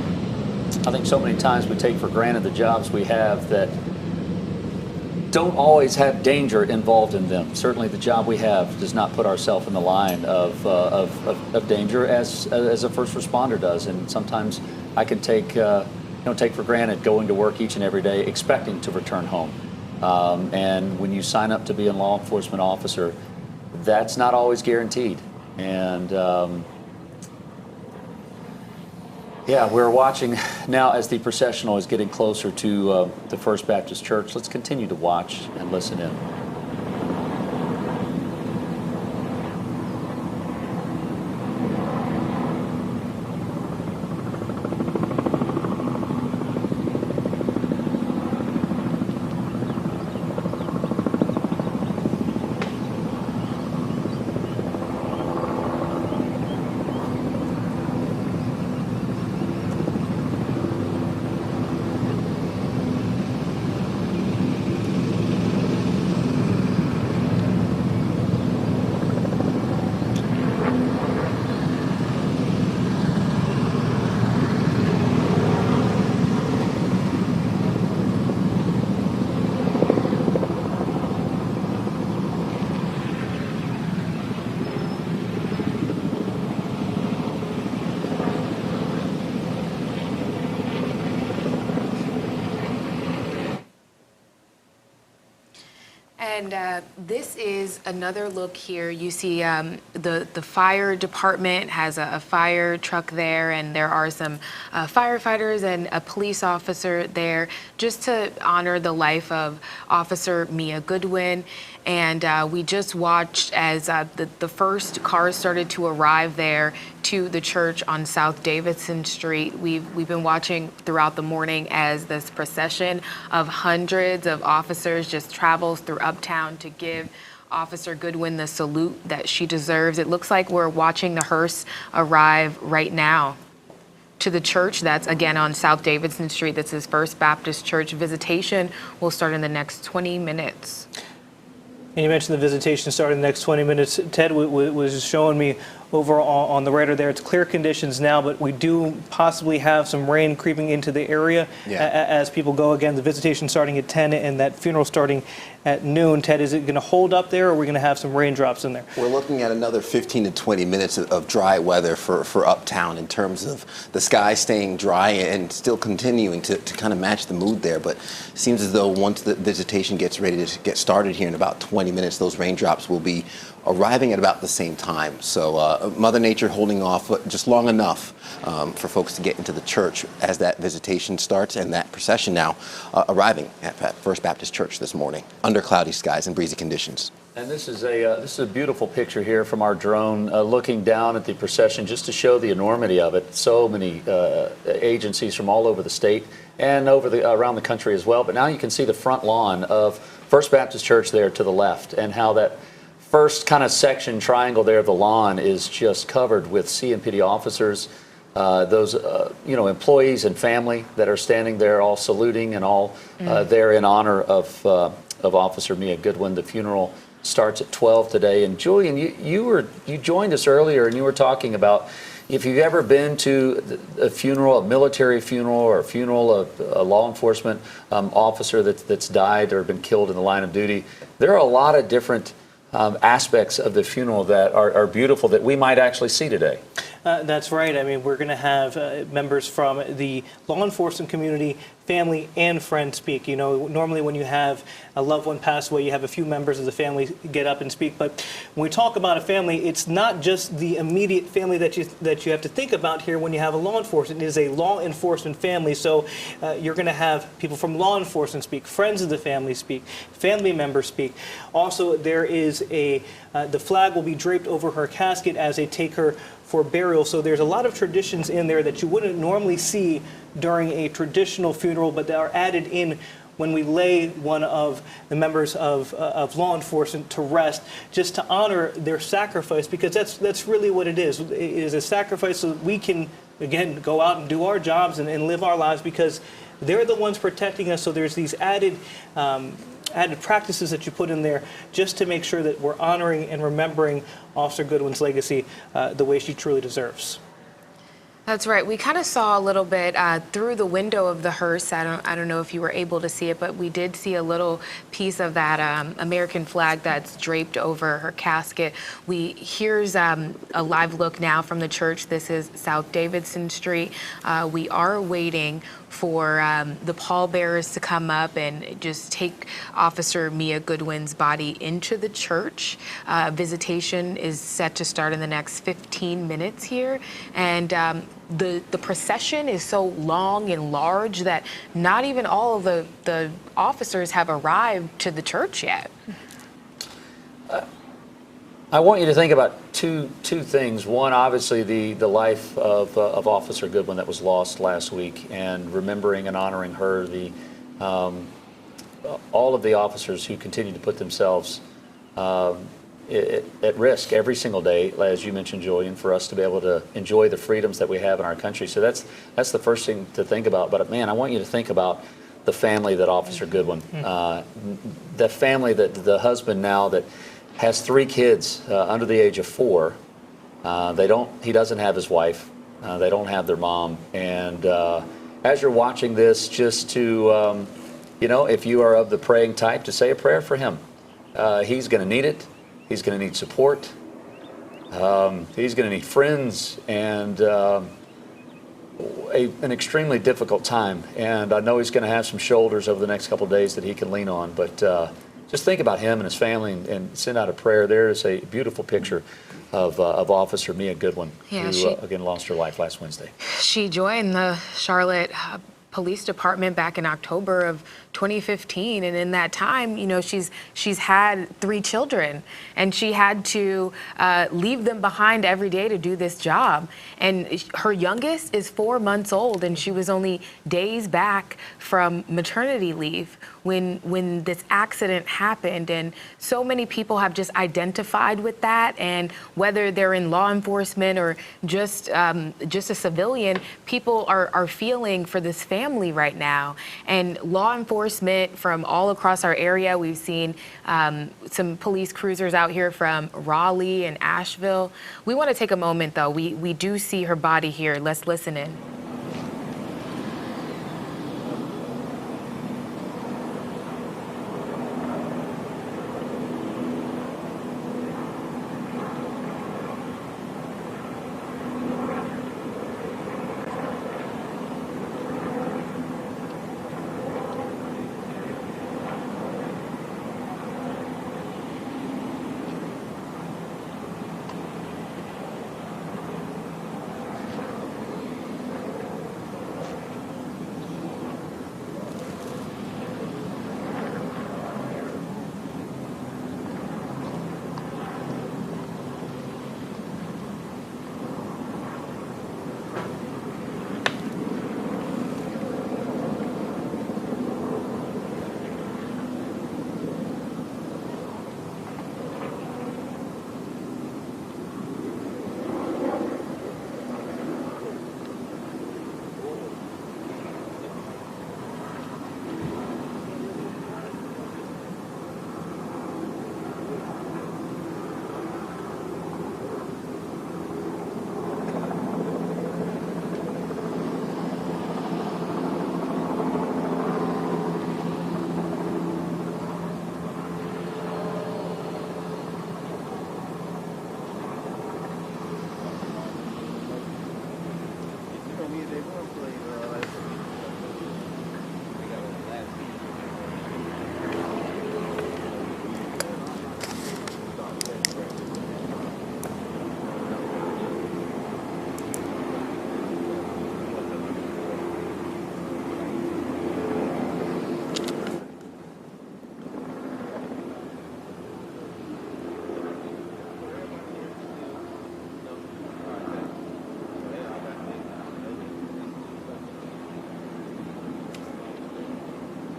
I think so many times we take for granted the jobs we have that don't always have danger involved in them. Certainly the job we have does not put ourselves in the line of danger as a first responder does. And sometimes I can take for granted going to work each and every day expecting to return home. And when you sign up to be a law enforcement officer, that's not always guaranteed. And yeah, we're watching now as the processional is getting closer to the First Baptist Church. Let's continue to watch and listen in. And this is another look here. You see the fire department has a fire truck there, and there are some firefighters and a police officer there just to honor the life of Officer Mia Goodwin. And we just watched as the first cars started to arrive there to the church on South Davidson Street. We've been watching throughout the morning as this procession of hundreds of officers just travels through Uptown to give Officer Goodwin the salute that she deserves. It looks like we're watching the hearse arrive right now to the church. That's again on South Davidson Street. This is First Baptist Church. Visitation will start in the next 20 minutes. And you mentioned the visitation starting in the next 20 minutes. Ted was showing me over on the radar there. It's clear conditions now, but we do possibly have some rain creeping into the area as people go. Again, the visitation starting at 10 and that funeral starting at noon. Ted, is it going to hold up there, or are we going to have some raindrops in there? We're looking at another 15 to 20 minutes of dry weather for Uptown in terms of the sky staying dry and still continuing to kind of match the mood there. But it seems as though once the visitation gets ready to get started here in about 20 minutes, those raindrops will be arriving at about the same time. So Mother Nature holding off just long enough for folks to get into the church as that visitation starts, and that procession now arriving at First Baptist Church this morning under cloudy skies and breezy conditions. And this is a beautiful picture here from our drone looking down at the procession just to show the enormity of it. So many agencies from all over the state and around the country as well. But now you can see the front lawn of First Baptist Church there to the left, and how that first kind of section triangle there of the lawn is just covered with CMPD officers, those employees and family that are standing there all saluting and all there in honor of Officer Mia Goodwin. The funeral starts at 12 today. And Julian, you joined us earlier, and you were talking about if you've ever been to a funeral, a military funeral, or a funeral of a law enforcement officer that's died or been killed in the line of duty. There are a lot of different aspects of the funeral that are beautiful that we might actually see today. That's right. I mean, we're going to have members from the law enforcement community, family, and friends speak. You know, normally when you have a loved one pass away, you have a few members of the family get up and speak. But when we talk about a family, it's not just the immediate family that you have to think about here when you have a law enforcement. It is a law enforcement family. So you're going to have people from law enforcement speak, friends of the family speak, family members speak. Also, there is the flag will be draped over her casket as they take her for burial. So there's a lot of traditions in there that you wouldn't normally see during a traditional funeral, but that are added in when we lay one of the members of law enforcement to rest, just to honor their sacrifice, because that's really what it is. It is a sacrifice so that we can, again, go out and do our jobs and live our lives, because they're the ones protecting us. So there's these added practices that you put in there just to make sure that we're honoring and remembering Officer Goodwin's legacy the way she truly deserves. That's right. We kind of saw a little bit through the window of the hearse. I don't know if you were able to see it, but we did see a little piece of that American flag that's draped over her casket. Here's a live look now from the church. This is South Davidson Street. We are waiting for the pallbearers to come up and just take Officer Mia Goodwin's body into the church. Visitation is set to start in the next 15 minutes here. And the procession is so long and large that not even all of the officers have arrived to the church yet. I want you to think about two things. One, obviously, the life of Officer Goodwin that was lost last week, and remembering and honoring her. All of the officers who continue to put themselves at risk every single day, as you mentioned, Julian, for us to be able to enjoy the freedoms that we have in our country. So that's the first thing to think about. But man, I want you to think about the family that Officer Goodwin, the family that the husband now that has 3 kids under the age of 4. He doesn't have his wife. They don't have their mom. And as you're watching this, just to, if you are of the praying type, to say a prayer for him. He's going to need it. He's going to need support. He's going to need friends, and an extremely difficult time. And I know he's going to have some shoulders over the next couple of days that he can lean on. But just think about him and his family and send out a prayer. There is a beautiful picture of Officer Mia Goodwin, Yeah, who, she- again, lost her life last Wednesday. She joined the Charlotte Police Department back in October of 2015, and in that time, you know, she's had 3 children, and she had to leave them behind every day to do this job. And her youngest is 4 months old, and she was only days back from maternity leave when this accident happened. And so many people have just identified with that, and whether they're in law enforcement or just a civilian, people are feeling for this family right now. And law enforcement from all across our area, we've seen some police cruisers out here from Raleigh and Asheville. We want to take a moment, though. We do see her body here. Let's listen in.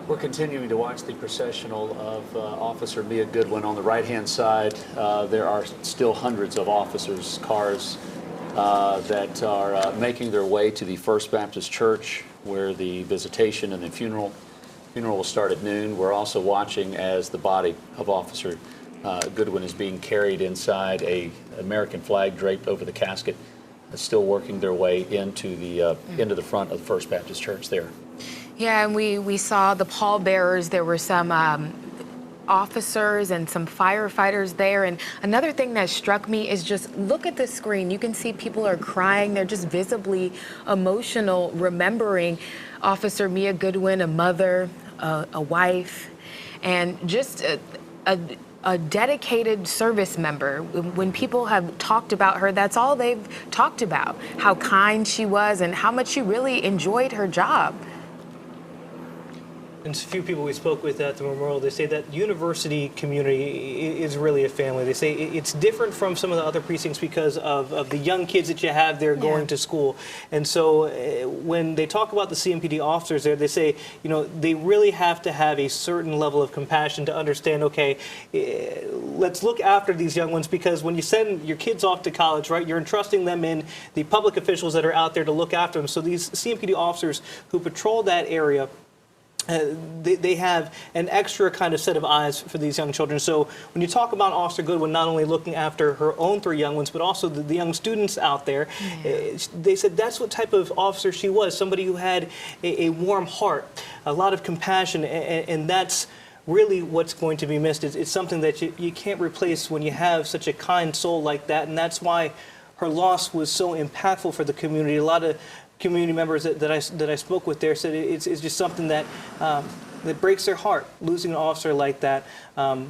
We're continuing to watch the processional of Officer Mia Goodwin. On the right-hand side, there are still hundreds of officers' cars that are making their way to the First Baptist Church, where the visitation and the funeral will start at noon. We're also watching as the body of Officer Goodwin is being carried inside a American flag draped over the casket, still working their way into the front of the First Baptist Church there. Yeah, and we saw the pallbearers. There were some officers and some firefighters there. And another thing that struck me is just look at the screen. You can see people are crying. They're just visibly emotional, remembering Officer Mia Goodwin, a mother, a wife, and just a dedicated service member. When people have talked about her, that's all they've talked about, how kind she was and how much she really enjoyed her job. And a few people we spoke with at the memorial, they say that university community is really a family. They say it's different from some of the other precincts because of the young kids that you have there going to school. And so when they talk about the CMPD officers there, they say, you know, they really have to have a certain level of compassion to understand, okay, let's look after these young ones, because when you send your kids off to college, right, you're entrusting them in the public officials that are out there to look after them. So these CMPD officers who patrol that area, they have an extra kind of set of eyes for these young children. So when you talk about Officer Goodwin not only looking after her own 3 young ones, but also the young students out there, they said that's what type of officer she was, somebody who had a warm heart, a lot of compassion, and that's really what's going to be missed. It's something that you can't replace when you have such a kind soul like that, and that's why her loss was so impactful for the community. A lot of community members that I spoke with there said it's just something that that breaks their heart, losing an officer like that,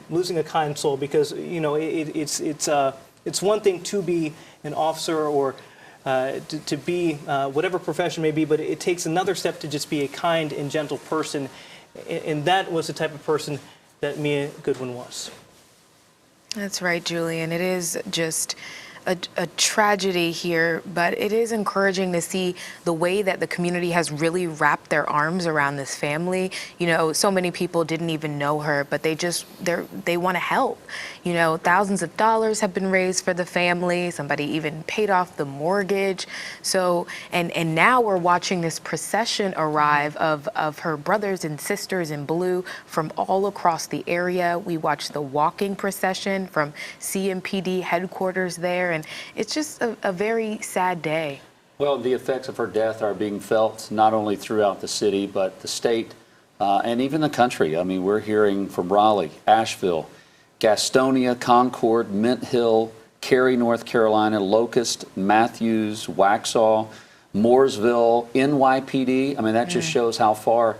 losing a kind soul, because it's one thing to be an officer or to be whatever profession may be, but it takes another step to just be a kind and gentle person, and that was the type of person that Mia Goodwin was. That's right, Julian. It is just a tragedy here, but it is encouraging to see the way that the community has really wrapped their arms around this family. You know, so many people didn't even know her, but they want to help. You know, thousands of dollars have been raised for the family. Somebody even paid off the mortgage. So, and now we're watching this procession arrive of her brothers and sisters in blue from all across the area. We watched the walking procession from CMPD headquarters there. And it's just a very sad day. Well, the effects of her death are being felt not only throughout the city, but the state and even the country. I mean, we're hearing from Raleigh, Asheville, Gastonia, Concord, Mint Hill, Cary, North Carolina, Locust, Matthews, Waxhaw, Mooresville, NYPD. I mean, that just shows how far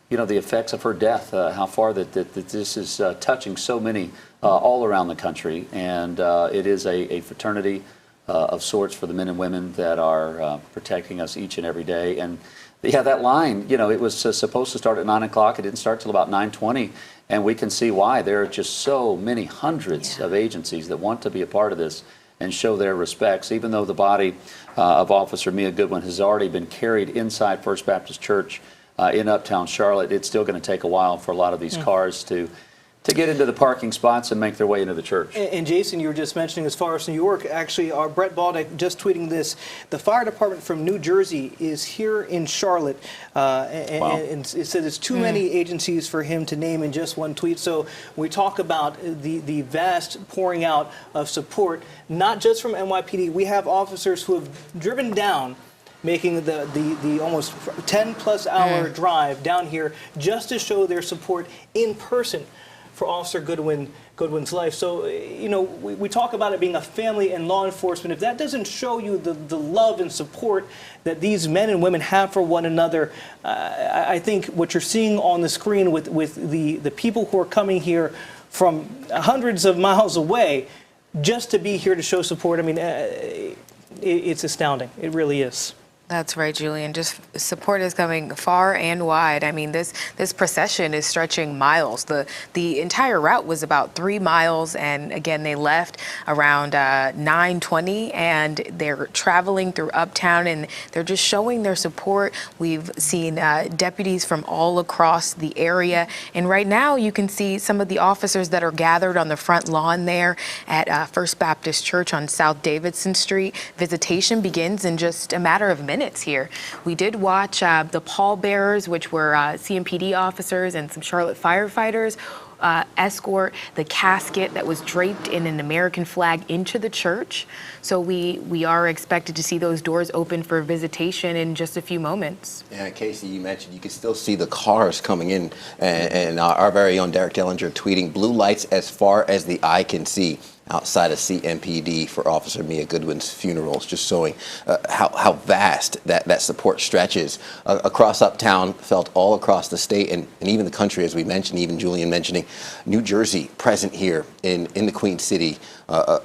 you know, the effects of her death, how far that this is touching so many all around the country. And it is a fraternity of sorts for the men and women that are protecting us each and every day. And yeah, that line, you know, it was supposed to start at 9 o'clock. It didn't start till about 9:20. And we can see why. There are just so many hundreds of agencies that want to be a part of this and show their respects. Even though the body of Officer Mia Goodwin has already been carried inside First Baptist Church in Uptown Charlotte, it's still going to take a while for a lot of these cars to get into the parking spots and make their way into the church. And Jason, you were just mentioning as far as New York, actually, our Brett Baldick just tweeting this. The fire department from New Jersey is here in Charlotte, and it says it's too many agencies for him to name in just one tweet. So we talk about the vast pouring out of support, not just from NYPD. We have officers who have driven down, making the almost 10-plus hour drive down here just to show their support in person for Officer Goodwin's life. So, you know, we talk about it being a family and law enforcement. If that doesn't show you the love and support that these men and women have for one another, I think what you're seeing on the screen with the people who are coming here from hundreds of miles away just to be here to show support, I mean, it's astounding. It really is. That's right, Julian. Just support is coming far and wide. I mean, this procession is stretching miles. The entire route was about 3 miles, and again, they left around 9:20, and they're traveling through Uptown, and they're just showing their support. We've seen deputies from all across the area, and right now you can see some of the officers that are gathered on the front lawn there at First Baptist Church on South Davidson Street. Visitation begins in just a matter of minutes here. We did watch the pallbearers, which were CMPD officers and some Charlotte firefighters, escort the casket that was draped in an American flag into the church. So we are expected to see those doors open for visitation in just a few moments. Yeah, Casey, you mentioned you can still see the cars coming in, and our very own Derek Dellinger tweeting blue lights as far as the eye can see outside of CMPD for Officer Mia Goodwin's funerals, just showing how vast that support stretches across Uptown, felt all across the state and even the country, as we mentioned, even Julian mentioning New Jersey present here in the Queen City,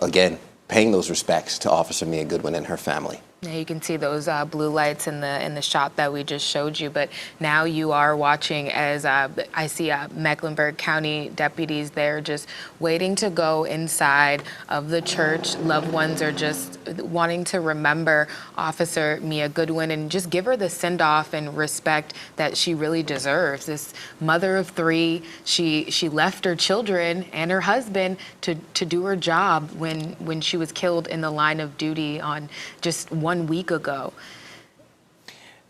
again, paying those respects to Officer Mia Goodwin and her family. Yeah, you can see those blue lights in the shot that we just showed you, but now you are watching as I see Mecklenburg County deputies there just waiting to go inside of the church. Loved ones are just wanting to remember Officer Mia Goodwin and just give her the send-off and respect that she really deserves. This mother of 3, she left her children and her husband to do her job when she was killed in the line of duty on just 1 week ago.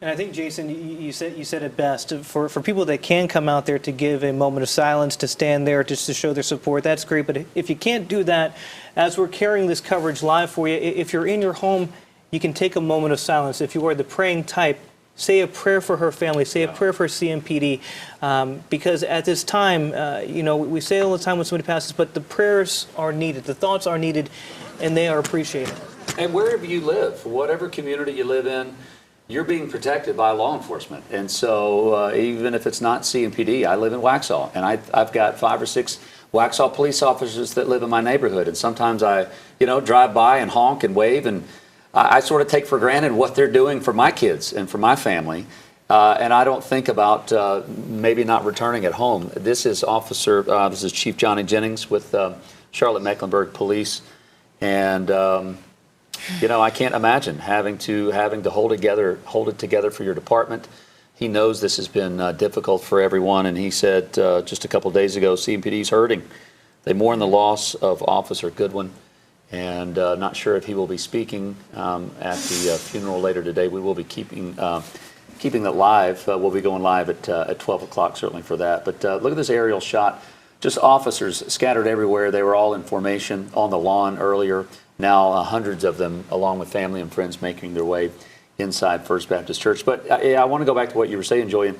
And I think, Jason, you said it best. For people that can come out there to give a moment of silence, to stand there just to show their support, that's great. But if you can't do that, as we're carrying this coverage live for you, if you're in your home, you can take a moment of silence. If you are the praying type, say a prayer for her family, say a prayer for CMPD, because at this time, you know, we say all the time when somebody passes, but the prayers are needed, the thoughts are needed, and they are appreciated. And wherever you live, whatever community you live in, you're being protected by law enforcement. And so even if it's not CMPD, I live in Waxhaw, and I've got 5 or 6 Waxhaw police officers that live in my neighborhood. And sometimes I, drive by and honk and wave, and I sort of take for granted what they're doing for my kids and for my family. And I don't think about maybe not returning at home. This is Chief Johnny Jennings with Charlotte Mecklenburg Police. And I can't imagine having to hold it together for your department. He knows this has been difficult for everyone, and he said just a couple of days ago, CMPD's hurting. They mourn the loss of Officer Goodwin, and not sure if he will be speaking at the funeral later today. We will be keeping that live. We'll be going live at 12 o'clock certainly for that. But look at this aerial shot. Just officers scattered everywhere. They were all in formation on the lawn earlier. Now hundreds of them, along with family and friends, making their way inside First Baptist Church. But I want to go back to what you were saying, Julian.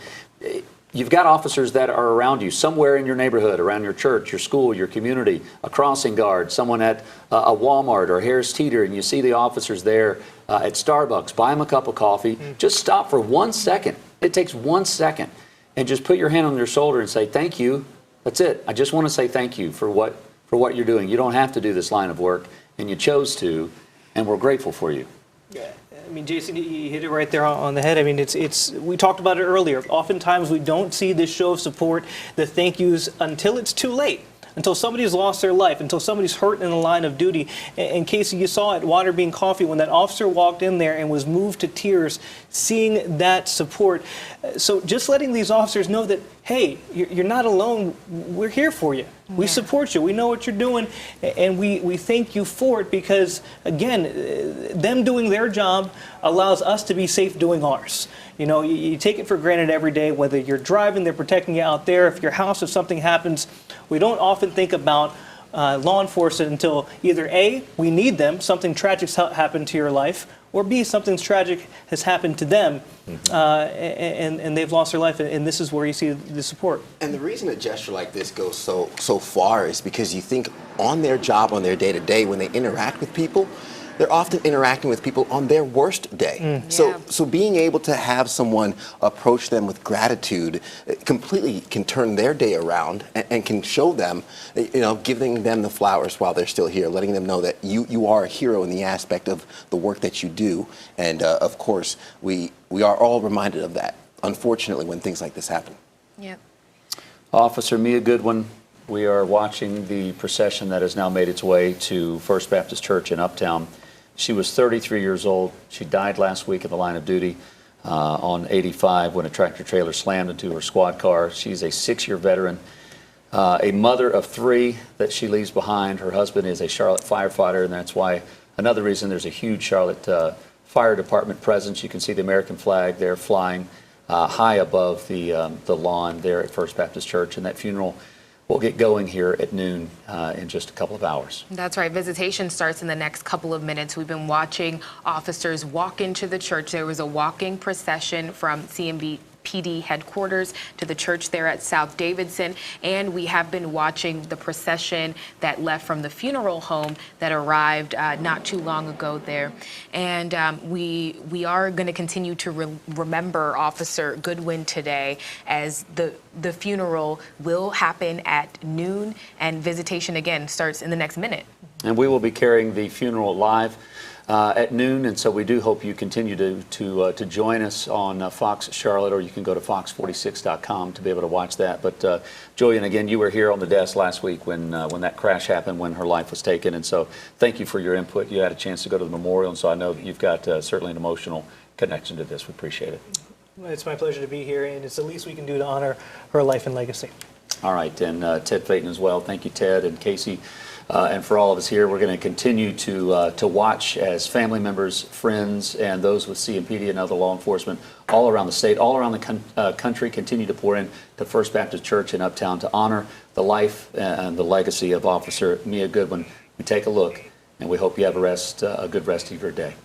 You've got officers that are around you, somewhere in your neighborhood, around your church, your school, your community, a crossing guard, someone at a Walmart or Harris Teeter, and you see the officers there at Starbucks. Buy them a cup of coffee. Just stop for 1 second. It takes 1 second. And just put your hand on their shoulder and say, thank you. That's it. I just want to say thank you for what you're doing. You don't have to do this line of work, and you chose to, and we're grateful for you. Yeah. I mean, Jason, you hit it right there on the head. I mean, it's we talked about it earlier. Oftentimes we don't see this show of support, the thank yous, until it's too late, until somebody's lost their life, until somebody's hurt in the line of duty. And Casey, you saw at Water Bean Coffee when that officer walked in there and was moved to tears, seeing that support. So just letting these officers know that, hey, you're not alone. We're here for you. We support you. We know what you're doing, and we thank you for it because, again, them doing their job allows us to be safe doing ours. You take it for granted every day, whether you're driving, they're protecting you out there. If your house, if something happens, we don't often think about law enforcement until either A, we need them, something tragic's happened to your life, or B, something tragic has happened to them, and they've lost their life, and this is where you see the support. And the reason a gesture like this goes so far is because you think on their job, on their day-to-day, when they interact with people, they're often interacting with people on their worst day. So being able to have someone approach them with gratitude completely can turn their day around and can show them, giving them the flowers while they're still here, letting them know that you are a hero in the aspect of the work that you do. And of course, we are all reminded of that, unfortunately, when things like this happen. Yep. Officer Mia Goodwin, we are watching the procession that has now made its way to First Baptist Church in Uptown. She was 33 years old. She died last week in the line of duty on 85 when a tractor trailer slammed into her squad car. She's a 6-year veteran, a mother of 3 that she leaves behind. Her husband is a Charlotte firefighter, and that's why another reason there's a huge Charlotte Fire Department presence. You can see the American flag there flying high above the lawn there at First Baptist Church, and that funeral will get going here at noon in just a couple of hours. That's right. Visitation starts in the next couple of minutes. We've been watching officers walk into the church. There was a walking procession from CMPD headquarters to the church there at South Davidson, and we have been watching the procession that left from the funeral home that arrived not too long ago there. And we are going to continue to remember Officer Goodwin today, as the funeral will happen at noon, and visitation again starts in the next minute. And we will be carrying the funeral live at noon, and so we do hope you continue to join us on Fox Charlotte, or you can go to fox46.com to be able to watch that. But Julian, again, you were here on the desk last week when that crash happened, when her life was taken, and so thank you for your input. You had a chance to go to the memorial, and so I know that you've got certainly an emotional connection to this. We appreciate it. It's my pleasure to be here, and it's the least we can do to honor her life and legacy. All right, and Ted Payton as well. Thank you, Ted and Casey. And for all of us here, we're going to continue to watch as family members, friends, and those with CMPD and other law enforcement all around the state, all around the country, continue to pour in to First Baptist Church in Uptown to honor the life and the legacy of Officer Mia Goodwin. We take a look, and we hope you have a good rest of your day.